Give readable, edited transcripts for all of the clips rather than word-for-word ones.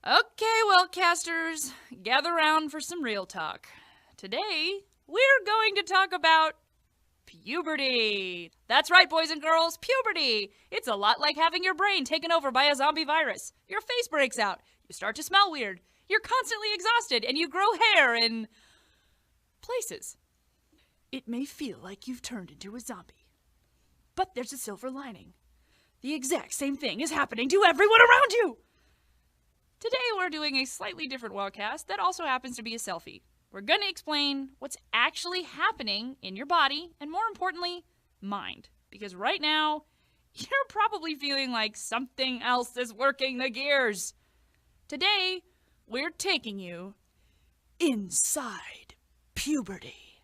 Okay, well, casters, gather round for some real talk. Today, we're going to talk about puberty. That's right, boys and girls, puberty. It's a lot like having your brain taken over by a zombie virus. Your face breaks out, you start to smell weird, you're constantly exhausted, and you grow hair in places. It may feel like you've turned into a zombie, but there's a silver lining. The exact same thing is happening to everyone around you. Today we're doing a slightly different wellcast that also happens to be a selfie. We're going to explain what's actually happening in your body and, more importantly, mind. Because right now, you're probably feeling like something else is working the gears. Today, we're taking you inside puberty.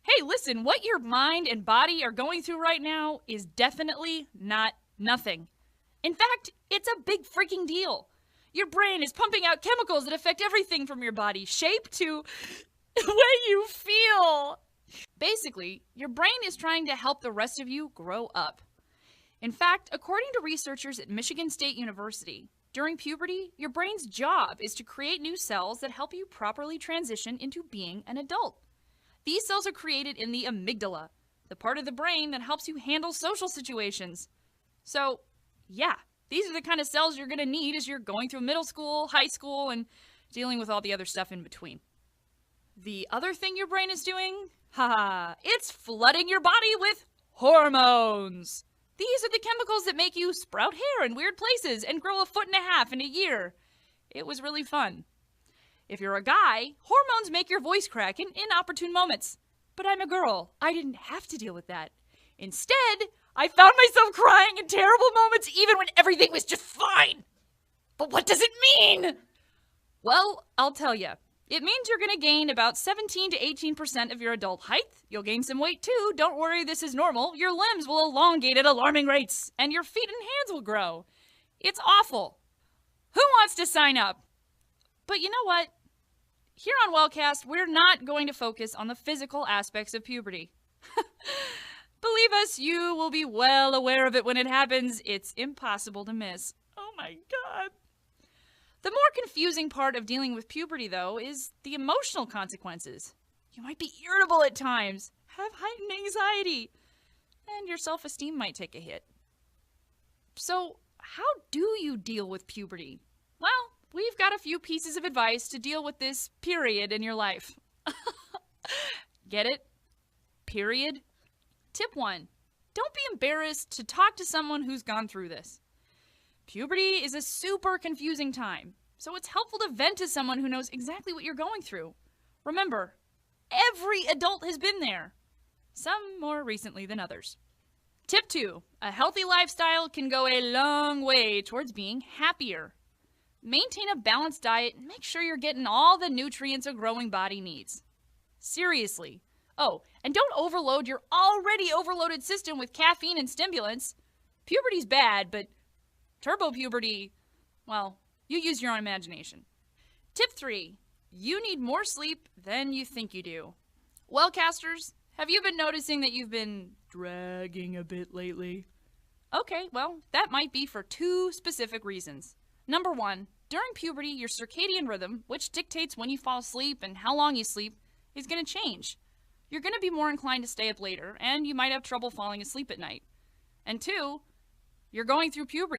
Hey, listen, what your mind and body are going through right now is definitely not nothing. In fact, it's a big freaking deal. Your brain is pumping out chemicals that affect everything from your body shape to the way you feel. Basically, your brain is trying to help the rest of you grow up. In fact, according to researchers at Michigan State University, during puberty, your brain's job is to create new cells that help you properly transition into being an adult. These cells are created in the amygdala, the part of the brain that helps you handle social situations. So, yeah. These are the kind of cells you're going to need as you're going through middle school, high school, and dealing with all the other stuff in between. The other thing your brain is doing? It's flooding your body with hormones. These are the chemicals that make you sprout hair in weird places and grow 1.5 feet in a year. It was really fun. If you're a guy, hormones make your voice crack in inopportune moments. But I'm a girl. I didn't have to deal with that. Instead, I found myself crying in terrible moments even when everything was just fine. But what does it mean? Well, I'll tell you. It means you're going to gain about 17 to 18% of your adult height. You'll gain some weight too. Don't worry, this is normal. Your limbs will elongate at alarming rates, and your feet and hands will grow. It's awful. Who wants to sign up? But you know what? Here on Wellcast, we're not going to focus on the physical aspects of puberty. Believe us, you will be well aware of it when it happens. It's impossible to miss. Oh my God. The more confusing part of dealing with puberty, though, is the emotional consequences. You might be irritable at times, have heightened anxiety, and your self-esteem might take a hit. So, how do you deal with puberty? Well, we've got a few pieces of advice to deal with this period in your life. Get it? Period? Tip 1. Don't be embarrassed to talk to someone who's gone through this. Puberty is a super confusing time, so it's helpful to vent to someone who knows exactly what you're going through. Remember, every adult has been there, some more recently than others. Tip 2. A healthy lifestyle can go a long way towards being happier. Maintain a balanced diet and make sure you're getting all the nutrients a growing body needs. Seriously. Oh, and don't overload your already overloaded system with caffeine and stimulants. Puberty's bad, but turbo puberty, well, you use your own imagination. Tip 3. You need more sleep than you think you do. Well, casters, have you been noticing that you've been dragging a bit lately? Okay, well, that might be for 2 specific reasons. Number 1, during puberty, your circadian rhythm, which dictates when you fall asleep and how long you sleep, is going to change. You're going to be more inclined to stay up later, and you might have trouble falling asleep at night. And 2, you're going through puberty.